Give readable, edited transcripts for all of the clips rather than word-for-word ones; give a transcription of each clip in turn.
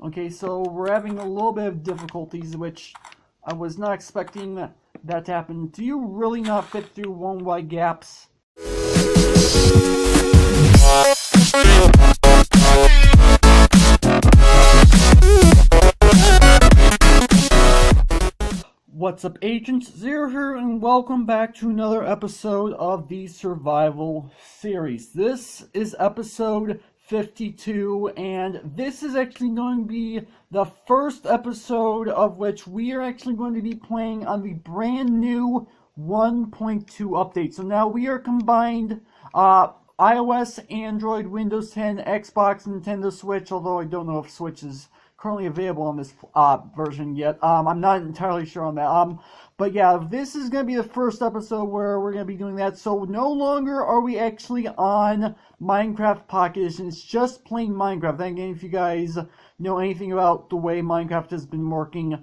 Okay, so we're having a little bit of difficulties, which I was not expecting that to happen. Do you really not fit through one wide gaps? What's up, Agent Zero here, and welcome back to another episode of the Survival series. This is episode 52, and this is actually going to be the first episode of which we are actually going to be playing on the brand new 1.2 update. So now we are combined iOS, Android, Windows 10, Xbox, Nintendo Switch, although I don't know if Switch is currently available on this version yet. I'm not entirely sure on that. But yeah, this is going to be the first episode where we're going to be doing that. So no longer are we actually on Minecraft Pocket Edition. It's just plain Minecraft. And again, if you guys know anything about the way Minecraft has been working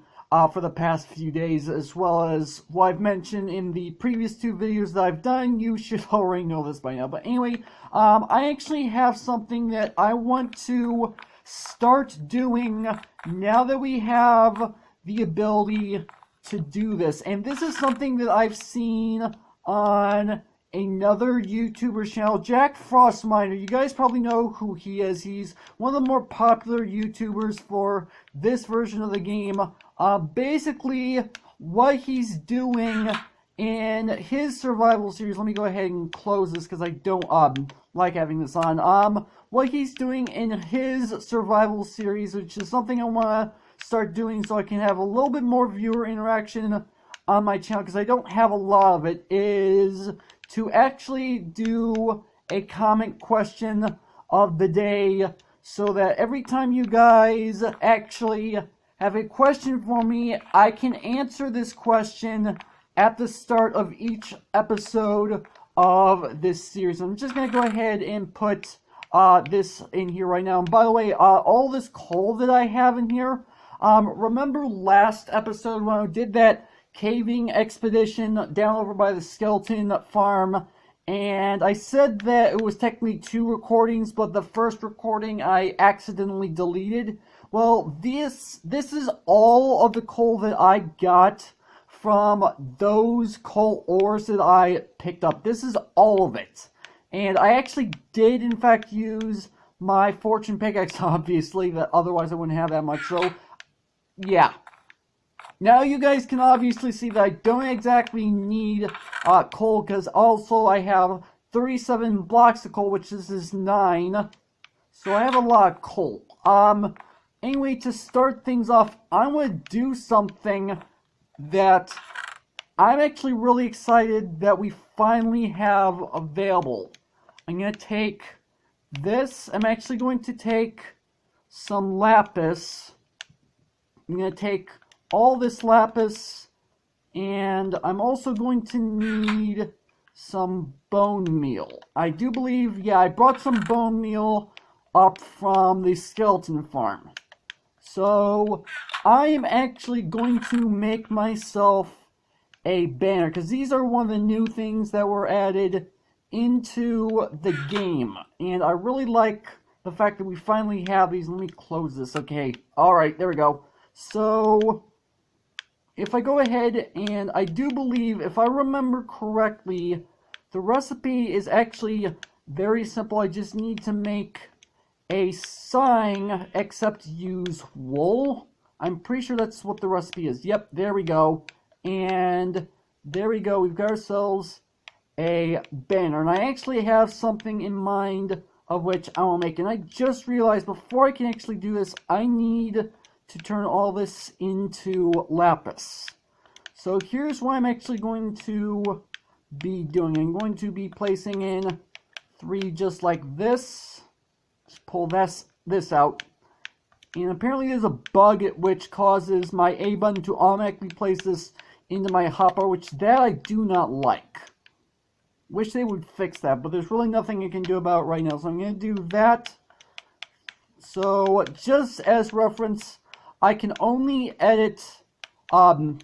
for the past few days, as well as what I've mentioned in the previous two videos that I've done, you should already know this by now. But anyway, I actually have something that I want to start doing now that we have the ability to do this. And this is something that I've seen on another YouTuber's channel, Jack Frostminer. You guys probably know who he is. He's one of the more popular YouTubers for this version of the game. Basically, what he's doing in his survival series, let me go ahead and close this because I don't like having this on. What he's doing in his survival series, which is something I want to start doing so I can have a little bit more viewer interaction on my channel, because I don't have a lot of it, is to actually do a comment question of the day, so that every time you guys actually have a question for me, I can answer this question at the start of each episode of this series. I'm just going to go ahead and put this in here right now. And by the way, all this coal that I have in here, remember last episode when I did that caving expedition down over by the skeleton farm, and I said that it was technically 2 recordings, but the first recording I accidentally deleted? Well, this is all of the coal that I got from those coal ores that I picked up. This is all of it. And I actually did, in fact, use my fortune pickaxe, obviously, that otherwise I wouldn't have that much. So, yeah. Now you guys can obviously see that I don't exactly need coal, because also I have 37 blocks of coal, which this is 9. So I have a lot of coal. Anyway, to start things off, I want to do something that I'm actually really excited that we finally have available. I'm going to take this. I'm actually going to take some lapis. I'm going to take all this lapis, and I'm also going to need some bone meal. I do believe, yeah, I brought some bone meal up from the skeleton farm. So I am actually going to make myself a banner, because these are one of the new things that were added into the game, and I really like the fact that we finally have these. Let me close this. Okay, alright, there we go. So if I go ahead, and I do believe, if I remember correctly, the recipe is actually very simple. I just need to make a sign, except use wool. I'm pretty sure that's what the recipe is. Yep, there we go. And there we go. We've got ourselves a banner. And I actually have something in mind of which I will make. And I just realized before I can actually do this, I need to turn all this into lapis. So here's what I'm actually going to be doing. I'm going to be placing in 3 just like this. Just pull this out. And apparently there's a bug which causes my A button to automatically place this into my hopper, which that I do not like. Wish they would fix that, but there's really nothing I can do about it right now. So I'm going to do that. So just as reference, I can only edit the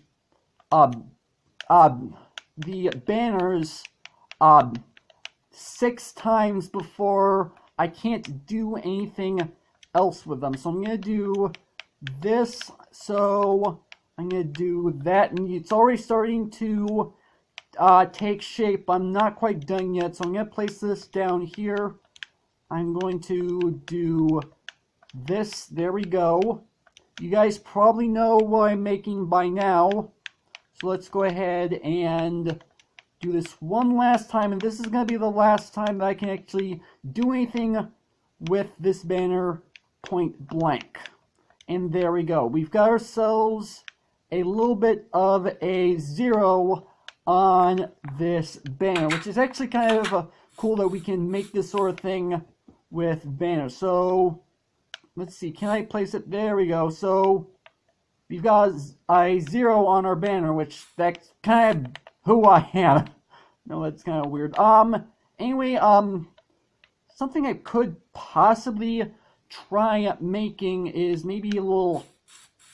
banners 6 times before I can't do anything else with them. So I'm going to do this. So I'm going to do that. And it's already starting to take shape. I'm not quite done yet. So I'm going to place this down here. I'm going to do this. There we go. You guys probably know what I'm making by now. So let's go ahead and do this one last time. And this is going to be the last time that I can actually do anything with this banner point blank. And there we go. We've got ourselves a little bit of a 0 on this banner, which is actually kind of cool that we can make this sort of thing with banners. So let's see, can I place it? There we go. So we've got a 0 on our banner, which that's kind of who I am. No, that's kind of weird. Anyway, something I could possibly try making is maybe a little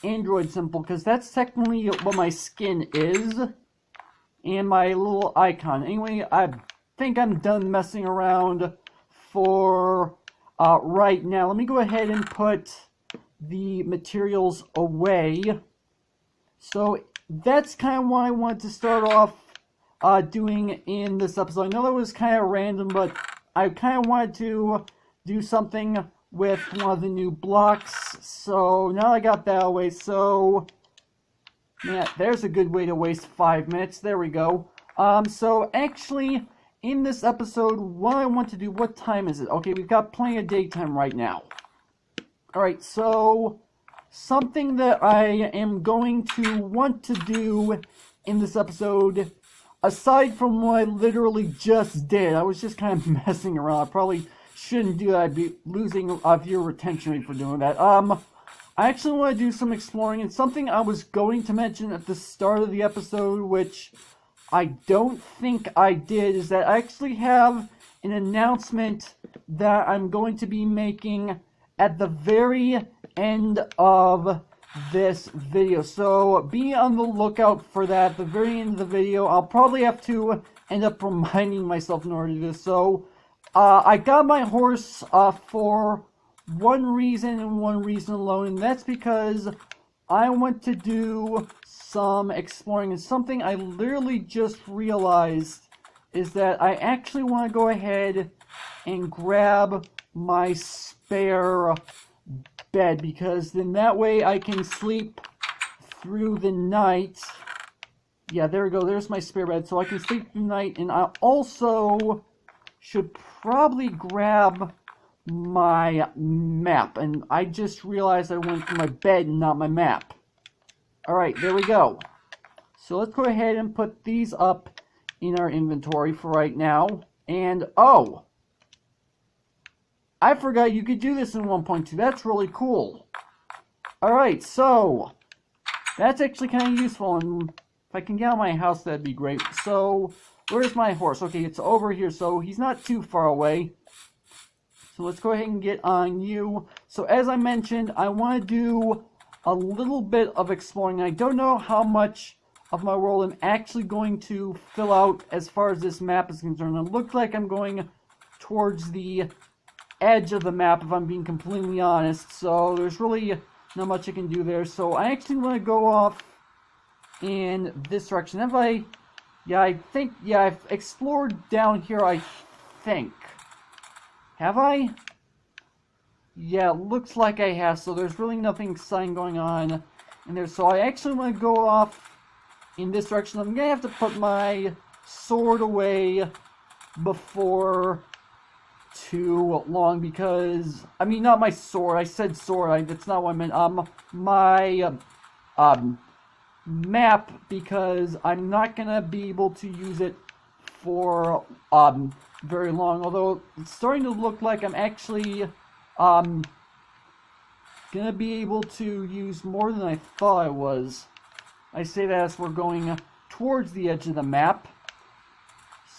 Android symbol, because that's technically what my skin is, and my little icon. Anyway, I think I'm done messing around for right now. Let me go ahead and put the materials away. So that's kind of what I wanted to start off doing in this episode. I know that was kind of random, but I kind of wanted to do something with one of the new blocks. So now I got that away. So yeah, there's a good way to waste 5 minutes. There we go. So actually, in this episode, what I want to do, what time is it? Okay, we've got plenty of daytime right now. Alright, so something that I am going to want to do in this episode, aside from what I literally just did, I was just kind of messing around. I probably shouldn't do that. I'd be losing viewer retention rate for doing that. I actually want to do some exploring, and something I was going to mention at the start of the episode, which I don't think I did, is that I actually have an announcement that I'm going to be making at the very end of this video. So be on the lookout for that at the very end of the video. I'll probably have to end up reminding myself in order to do this. So I got my horse for one reason and one reason alone, and that's because I want to do some exploring. And something I literally just realized is that I actually want to go ahead and grab my spare bed, because then that way I can sleep through the night. Yeah, there we go. There's my spare bed, so I can sleep through the night. And I also should probably grab my map, and I just realized I went for my bed and not my map. Alright, there we go. So let's go ahead and put these up in our inventory for right now. And, oh! I forgot you could do this in 1.2. That's really cool. Alright, so that's actually kind of useful, and if I can get out of my house, that'd be great. So, where's my horse? Okay, it's over here, so he's not too far away. So let's go ahead and get on you. So as I mentioned, I want to do a little bit of exploring. I don't know how much of my world I'm actually going to fill out as far as this map is concerned. It looks like I'm going towards the edge of the map, if I'm being completely honest. So there's really not much I can do there. So I actually want to go off in this direction. I think I've explored down here, I think. Have I? Yeah, it looks like I have, so there's really nothing exciting going on in there. So I actually want to go off in this direction. I'm going to have to put my sword away before too long, because, I mean, not my sword, I said sword, that's not what I meant, my map, because I'm not going to be able to use it for very long, although it's starting to look like I'm actually gonna be able to use more than I thought I was. I say that as we're going towards the edge of the map.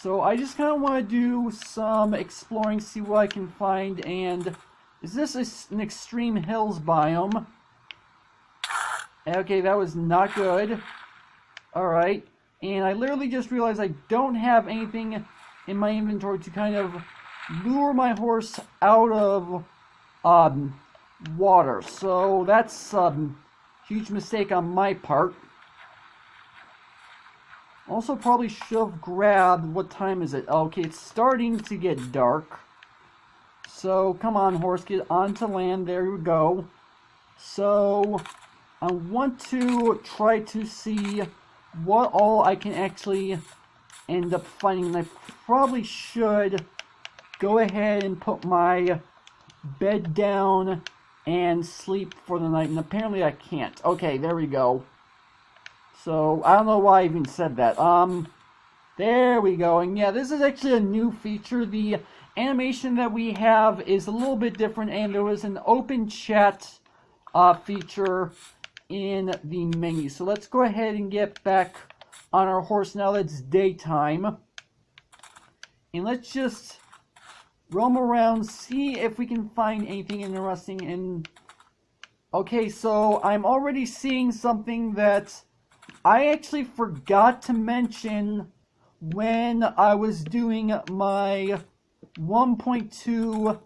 So I just kind of want to do some exploring, see what I can find. And is this an extreme hills biome? Okay, that was not good. Alright, and I literally just realized I don't have anything in my inventory to kind of lure my horse out of water. So that's a huge mistake on my part. Also probably should have grabbed, what time is it? Okay, it's starting to get dark. So come on, horse, get onto land. There we go. So I want to try to see what all I can actually end up finding. And I probably should go ahead and put my bed down and sleep for the night. And apparently I can't. Okay, there we go. So I don't know why I even said that. There we go. And yeah, this is actually a new feature. The animation that we have is a little bit different, and there was an open chat feature in the menu. So let's go ahead and get back on our horse now that it's daytime. And let's just roam around, see if we can find anything interesting. And okay, so I'm already seeing something that I actually forgot to mention when I was doing my 1.2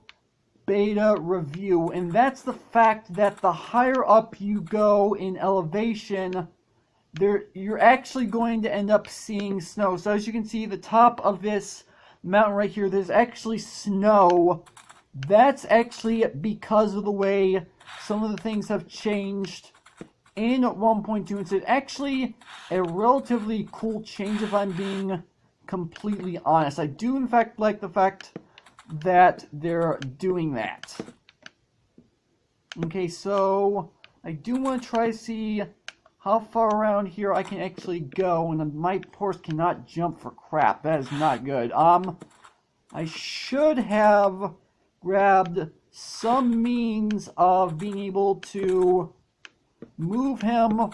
beta review, and that's the fact that the higher up you go in elevation, you're actually going to end up seeing snow. So as you can see, the top of this mountain right here, there's actually snow. That's actually because of the way some of the things have changed in 1.2. It's actually a relatively cool change, if I'm being completely honest. I do in fact like the fact that they're doing that. Okay, so I do want to try to see how far around here I can actually go, and my horse cannot jump for crap. That is not good. I should have grabbed some means of being able to move him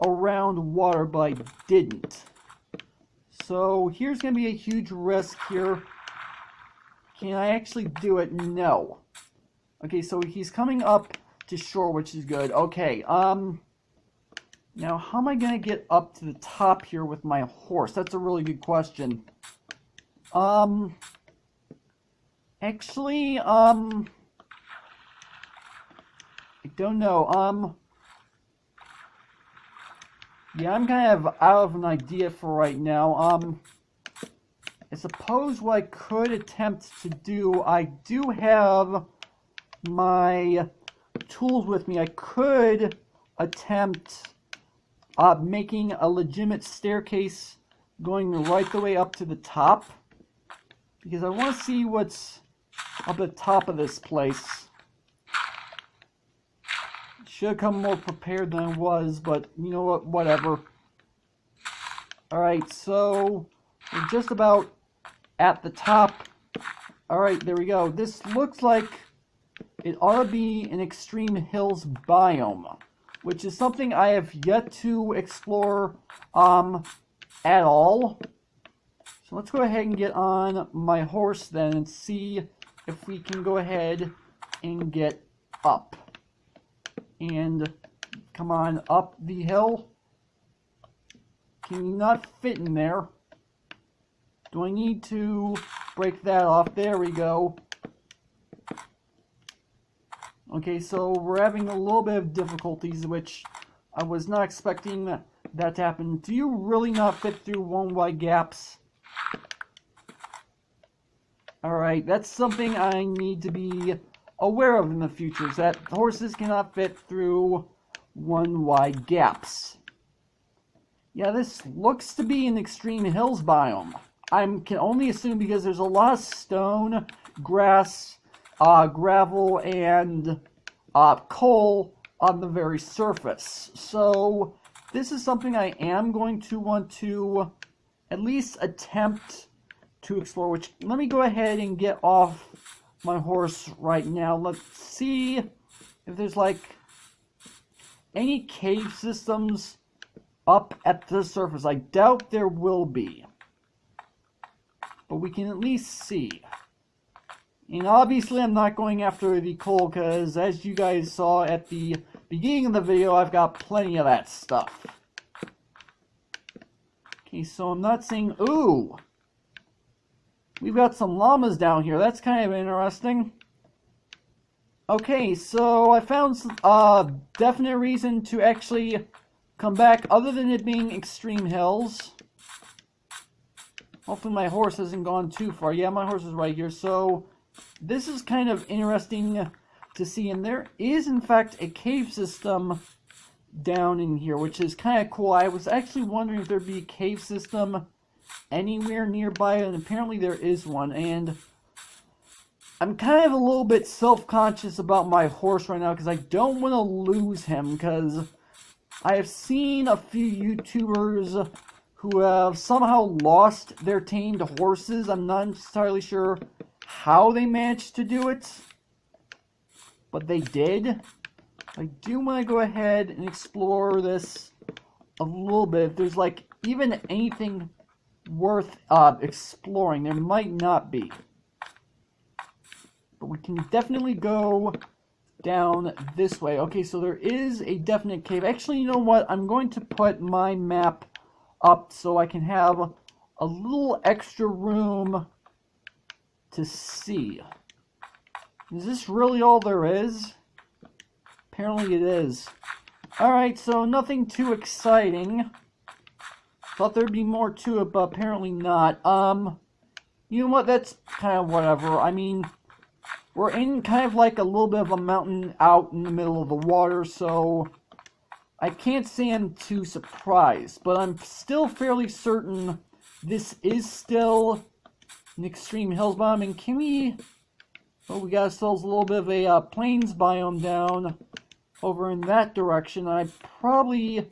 around water, but I didn't. So here's going to be a huge risk here. Can I actually do it? No. Okay, so he's coming up to shore, which is good. Okay, now how am I going to get up to the top here with my horse? That's a really good question. Actually, I don't know. Yeah, I'm kind of out of an idea for right now. I suppose what I could attempt to do, I do have my tools with me. I could attempt making a legitimate staircase going right the way up to the top, because I want to see what's up at the top of this place. Should have come more prepared than I was, but you know what, whatever. Alright, so we're just about at the top. Alright, there we go. This looks like it ought to be an extreme hills biome, which is something I have yet to explore at all. So let's go ahead and get on my horse then and see if we can go ahead and get up. And come on up the hill. Can you not fit in there? Do I need to break that off? There we go. Okay, so we're having a little bit of difficulties, which I was not expecting that to happen. Do you really not fit through one wide gaps? Alright, that's something I need to be aware of in the future, is that horses cannot fit through one wide gaps. Yeah, this looks to be an extreme hills biome. I can only assume because there's a lot of stone, grass, gravel, and coal on the very surface. So this is something I am going to want to at least attempt to explore, which let me go ahead and get off my horse right now. Let's see if there's like any cave systems up at the surface. I doubt there will be, but we can at least see. And obviously I'm not going after the coal, because as you guys saw at the beginning of the video, I've got plenty of that stuff. Okay, so I'm not seeing... Ooh! We've got some llamas down here. That's kind of interesting. Okay, so I found a definite reason to actually come back, other than it being extreme hills. Hopefully my horse hasn't gone too far. Yeah, my horse is right here. So this is kind of interesting to see. And there is, in fact, a cave system down in here, which is kind of cool. I was actually wondering if there'd be a cave system anywhere nearby, and apparently there is one. And I'm kind of a little bit self-conscious about my horse right now because I don't want to lose him, because I have seen a few YouTubers who have somehow lost their tamed horses. I'm not entirely sure how they managed to do it, but they did. I do want to go ahead and explore this a little bit. If there's like even anything worth exploring, there might not be. But we can definitely go down this way. Okay, so there is a definite cave. Actually, you know what? I'm going to put my map up so I can have a little extra room to see. Is this really all there is? Apparently it is. Alright, so nothing too exciting. Thought there'd be more to it, but apparently not. You know what? That's kind of whatever. I mean, we're in kind of like a little bit of a mountain out in the middle of the water, so I can't say I'm too surprised, but I'm still fairly certain this is still an extreme hills biome. I mean, can we... Oh, we got ourselves a little bit of a plains biome down over in that direction. I probably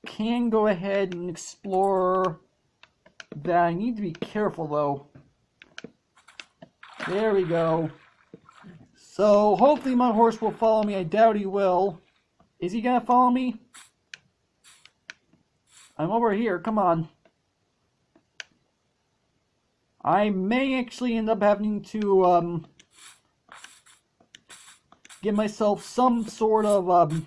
can go ahead and explore that. I need to be careful, though. There we go. So, hopefully my horse will follow me. I doubt he will. Is he gonna follow me? I'm over here, come on. I may actually end up having to, give myself some sort of,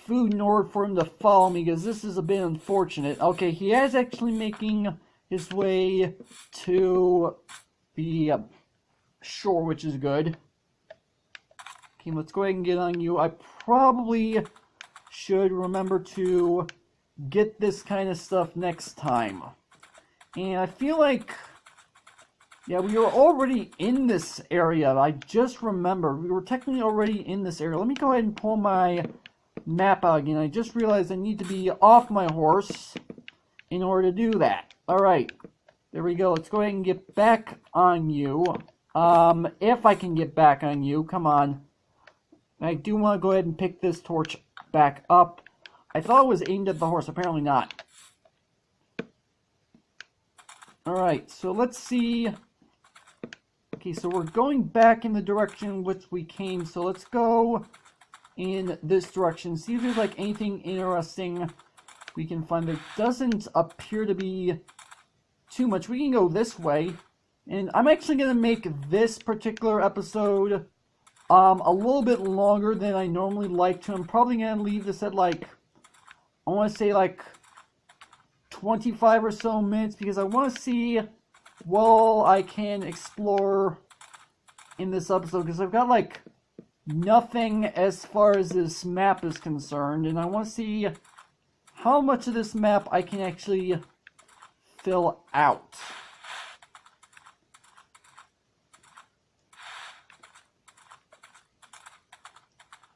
food in order for him to follow me, because this is a bit unfortunate. Okay, he is actually making his way to the shore, which is good. Okay, let's go ahead and get on you. I probably should remember to get this kind of stuff next time. And I feel like, yeah, we were already in this area. I just remembered. We were technically already in this area. Let me go ahead and pull my map out again. I just realized I need to be off my horse in order to do that. Alright, there we go. Let's go ahead and get back on you. If I can get back on you, come on. I do want to go ahead and pick this torch back up. I thought it was aimed at the horse. Apparently not. Alright, so let's see. Okay, so we're going back in the direction in which we came. So let's go in this direction. See if there's like anything interesting we can find. There doesn't appear to be too much. We can go this way. And I'm actually going to make this particular episode a little bit longer than I normally like to. I'm probably going to leave this at like, I want to say like 25 or so minutes, because I want to see what all I can explore in this episode, because I've got like nothing as far as this map is concerned, and I want to see how much of this map I can actually fill out.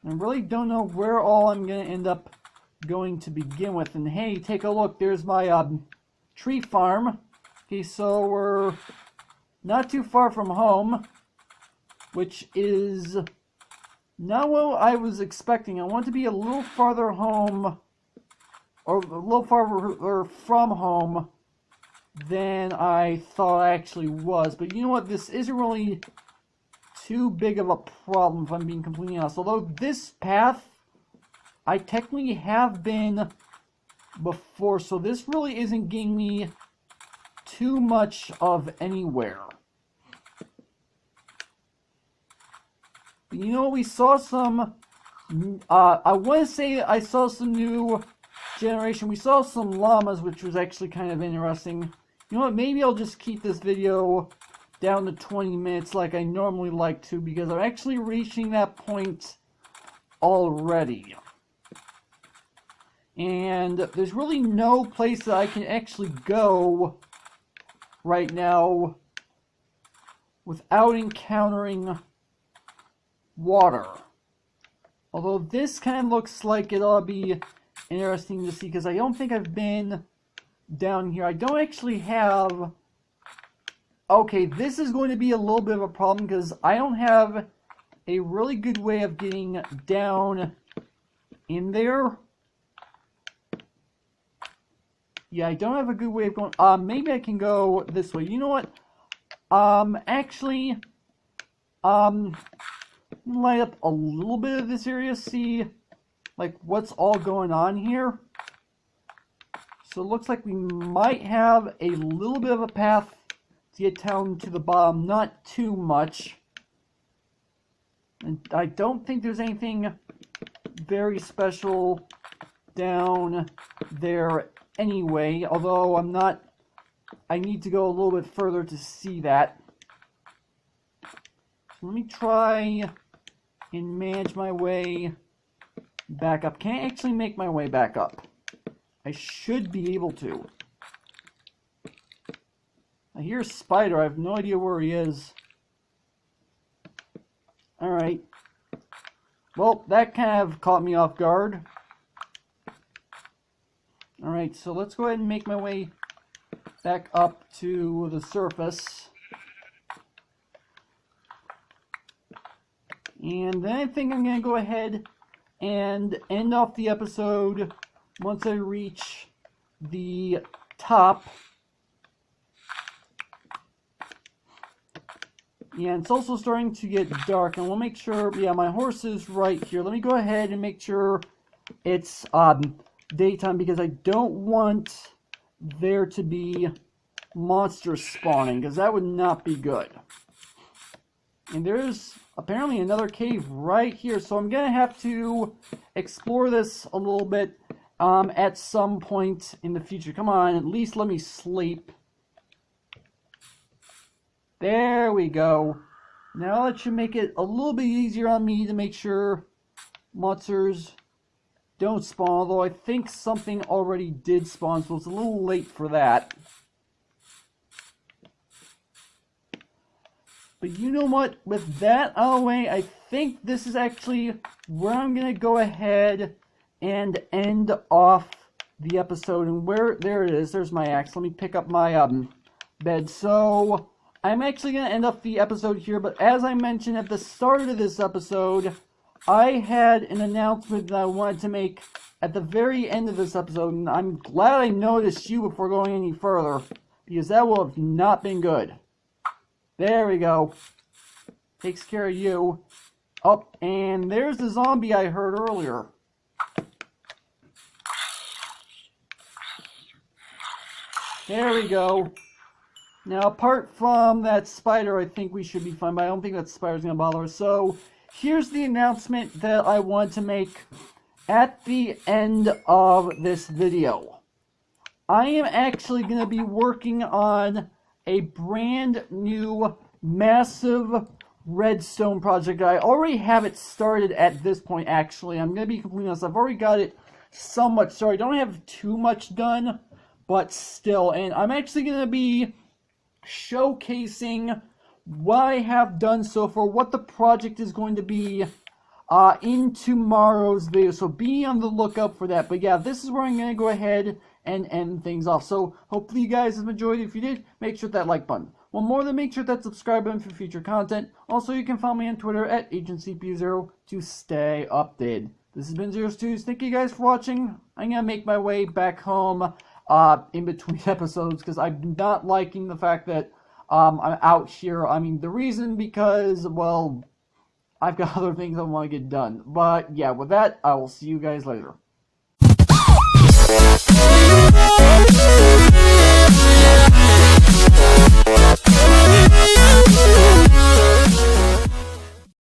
I really don't know where all I'm going to end up going to begin with. And hey, take a look. There's my tree farm. Okay, so we're not too far from home, which is not what I was expecting. I want to be a little farther home, or a little farther from home than I thought I actually was. But you know what? This isn't really too big of a problem, if I'm being completely honest. Although this path, I technically have been before, so this really isn't getting me too much of anywhere. But you know, we saw some, I want to say I saw some new generation. We saw some llamas, which was actually kind of interesting. You know what, maybe I'll just keep this video down to 20 minutes like I normally like to, because I'm actually reaching that point already. And there's really no place that I can actually go right now without encountering water. Although this kind of looks like it ought to be interesting to see, because I don't think I've been down here. I don't actually have... Okay, this is going to be a little bit of a problem, because I don't have a really good way of getting down in there. Yeah, I don't have a good way of going... maybe I can go this way. You know what? Actually, light up a little bit of this area, see, like, what's all going on here. So it looks like we might have a little bit of a path to get down to the bottom, not too much. And I don't think there's anything very special down there anyway, although I need to go a little bit further to see that. So let me try and manage my way back up. Can't actually make my way back up. I should be able to. I hear a spider. I have no idea where he is. Alright. Well, that kind of caught me off guard. Alright, so let's go ahead and make my way back up to the surface. And then I think I'm going to go ahead and end off the episode once I reach the top. Yeah, it's also starting to get dark, and we'll make sure, yeah, my horse is right here. Let me go ahead and make sure it's daytime, because I don't want there to be monsters spawning, because that would not be good. And there's apparently another cave right here, so I'm going to have to explore this a little bit at some point in the future. Come on, at least let me sleep. There we go. Now that should make it a little bit easier on me to make sure monsters don't spawn, although I think something already did spawn, so it's a little late for that. But you know what? With that out of the way, I think this is actually where I'm going to go ahead and end off the episode. And there it is. There's my axe. Let me pick up my bed. So I'm actually going to end up the episode here, but as I mentioned at the start of this episode, I had an announcement that I wanted to make at the very end of this episode, and I'm glad I noticed you before going any further, because that will have not been good. There we go. Takes care of you. Oh, and there's the zombie I heard earlier. There we go. Now, apart from that spider, I think we should be fine, but I don't think that spider's going to bother us. So, here's the announcement that I want to make at the end of this video. I am actually going to be working on a brand new, massive redstone project. I already have it started at this point, actually. I'm going to be completely honest. I've already got it somewhat started. I don't have too much done, but still. And I'm actually going to be showcasing what I have done so far, what the project is going to be in tomorrow's video. So be on the lookout for that. But yeah, this is where I'm going to go ahead and end things off. So hopefully you guys have enjoyed it. If you did, make sure that like button. One more than make sure that subscribe button for future content. Also, you can follow me on Twitter at AgentCPU0 to stay updated. This has been Zero Studios. Thank you guys for watching. I'm going to make my way back home in between episodes, because I'm not liking the fact that I'm out here. I mean, the reason because, well, I've got other things I want to get done. But yeah, with that, I will see you guys later.